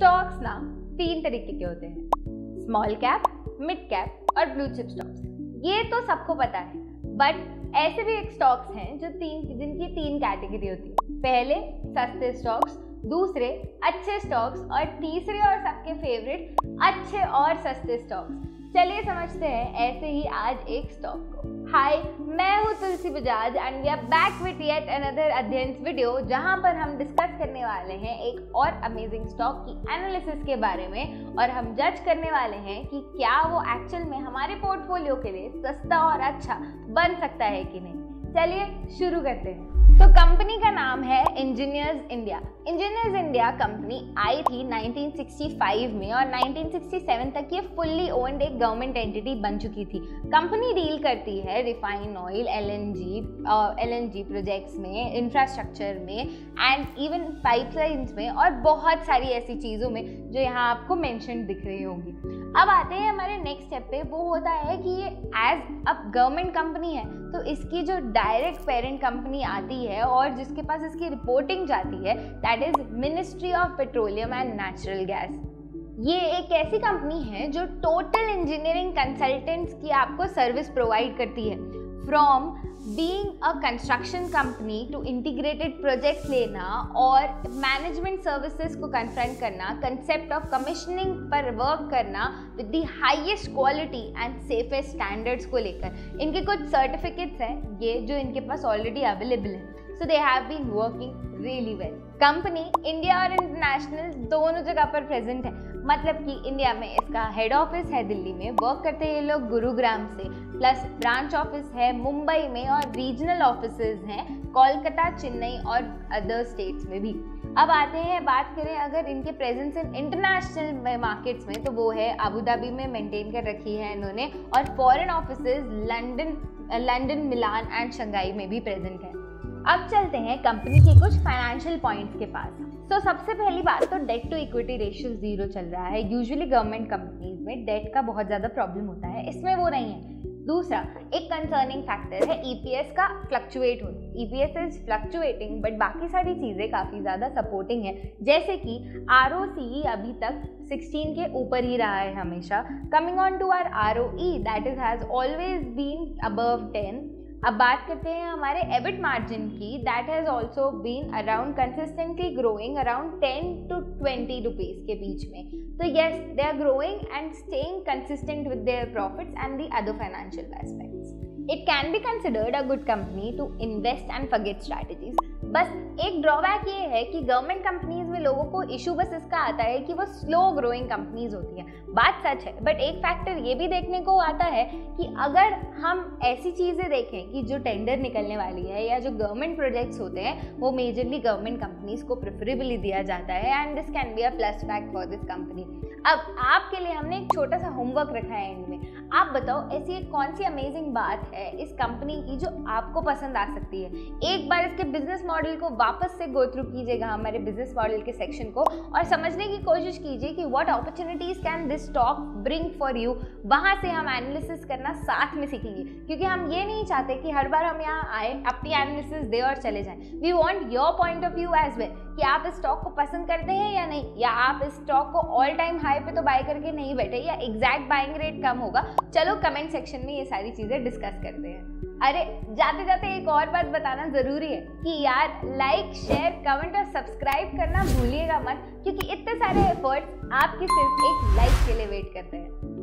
Stocks ना 3 तरीके के होते हैं, स्मॉल कैप, मिड कैप और ब्लू चिप स्टॉक्स। ये तो सबको पता है, बट ऐसे भी एक स्टॉक्स हैं जिनकी 3 कैटेगरी होती है। पहले सस्ते स्टॉक्स, दूसरे अच्छे स्टॉक्स और तीसरे और सबके फेवरेट अच्छे और सस्ते स्टॉक्स। चलिए समझते हैं ऐसे ही आज एक स्टॉक को। हाय, मैं हूँ Tulsi Bajaj and we are back with yet another Adhyayan video, जहाँ पर हम डिस्कस करने वाले हैं एक और अमेजिंग स्टॉक की एनालिसिस के बारे में और हम जज करने वाले हैं कि क्या वो एक्चुअल में हमारे पोर्टफोलियो के लिए सस्ता और अच्छा बन सकता है कि नहीं। चलिए शुरू करते हैं। तो कंपनी का नाम है engineers India. Engineers India company आई थी 1965 में और 1967 तक ये फुल्ली ओन्ड एक गवर्नमेंट एंटिटी बन चुकी थी। कंपनी डील करती है रिफाइन ऑयल, एलएनजी प्रोजेक्ट्स में, इंफ्रास्ट्रक्चर में एंड इवन पाइपलाइंस में और बहुत सारी ऐसी चीज़ों में जो यहाँ आपको मेंशन दिख रही होंगी। अब आते हैं हमारे नेक्स्ट स्टेप पे। वो होता है कि ये एज अब गवर्नमेंट कंपनी है तो इसकी जो डायरेक्ट पेरेंट कंपनी आती है और जिसके पास इसकी रिपोर्टिंग जाती है, that is ministry of petroleum and natural gas. ये एक ऐसी कंपनी है जो टोटल इंजीनियरिंग कंसल्टेंट्स की आपको सर्विस प्रोवाइड करती है, from being a construction company to integrated projects लेना और मैनेजमेंट सर्विसेज को कन्फ्रंट करना, कंसेप्ट ऑफ कमिश्निंग पर वर्क करना with the highest quality and safest standards को लेकर। इनके कुछ सर्टिफिकेट्स हैं ये जो इनके पास ऑलरेडी अवेलेबल है, so they have been working really well. Company India और इंटरनेशनल दोनों जगह पर प्रेजेंट है, मतलब कि इंडिया में इसका हेड ऑफिस है दिल्ली में, वर्क करते हैं ये लोग गुरुग्राम से, प्लस ब्रांच ऑफिस है मुंबई में और रीजनल ऑफिसेज हैं कोलकाता, चेन्नई और अदर स्टेट्स में भी। अब आते हैं, बात करें अगर इनके प्रेजेंस इन इंटरनेशनल मार्केट्स में, तो वो है अबू धाबी में मेंटेन कर रखी है इन्होंने और foreign offices London, Milan and Shanghai में भी प्रेजेंट है। अब चलते हैं कंपनी के कुछ फाइनेंशियल पॉइंट्स के पास। तो सबसे पहली बात तो डेट टू इक्विटी रेशियो 0 चल रहा है। यूजुअली गवर्नमेंट कंपनीज में डेट का बहुत ज़्यादा प्रॉब्लम होता है, इसमें वो नहीं है। दूसरा एक कंसर्निंग फैक्टर है ईपीएस का फ्लक्चुएट होना। ईपीएस इज फ्लक्चुएटिंग बट बाकी सारी चीज़ें काफ़ी ज़्यादा सपोर्टिंग है, जैसे कि आरओसीई अभी तक 16 के ऊपर ही रहा है हमेशा। Coming on to our ROE that is has always been above 10। अब बात करते हैं हमारे एबिट मार्जिन की, that has also been around consistently growing around 10 to 20 rupees के बीच में। तो yes, they are growing and staying consistent with their profits and the other financial aspects. It can be considered a good company to invest and forget strategies. बस एक drawback ये है कि government companies में लोगों को इशू बस इसका आता है कि वो स्लो ग्रोइंग कंपनीज होती हैं। बात सच है, बट एक फैक्टर ये भी देखने को आता है कि अगर हम ऐसी चीज़ें देखें कि जो टेंडर निकलने वाली है या जो गवर्नमेंट प्रोजेक्ट्स होते हैं वो मेजरली गवर्नमेंट कंपनीज को प्रेफरेबली दिया जाता है and this can be a plus fact for this company. अब आपके लिए हमने एक छोटा सा होमवर्क रखा है इनमें। आप बताओ ऐसी एक कौन सी अमेजिंग बात है इस कंपनी की जो आपको पसंद आ सकती है। एक बार इसके बिजनेस मॉडल को वापस से गो थ्रू कीजिएगा, हमारे बिजनेस मॉडल के सेक्शन को, और समझने की कोशिश कीजिए कि what opportunities can this stock bring for you. वहाँ से हम एनालिसिस करना साथ में सीखेंगे, क्योंकि हम ये नहीं चाहते कि हर बार हम यहाँ आए अपनी एनालिसिस दे और चले जाएं। We want your point of view as well कि आप इस स्टॉक को पसंद करते हैं या नहीं, या आप इस स्टॉक को ऑल टाइम हाई पे तो बाय करके नहीं बैठे या एग्जैक्ट बाइंग रेट कम होगा। चलो कमेंट सेक्शन में ये सारी चीज़ें डिस्कस करते हैं। अरे जाते जाते एक और बात बताना ज़रूरी है कि यार लाइक, शेयर, कमेंट और सब्सक्राइब करना भूलिएगा मत, क्योंकि इतने सारे एफर्ट्स आपकी सिर्फ एक लाइक के लिए वेट करते हैं।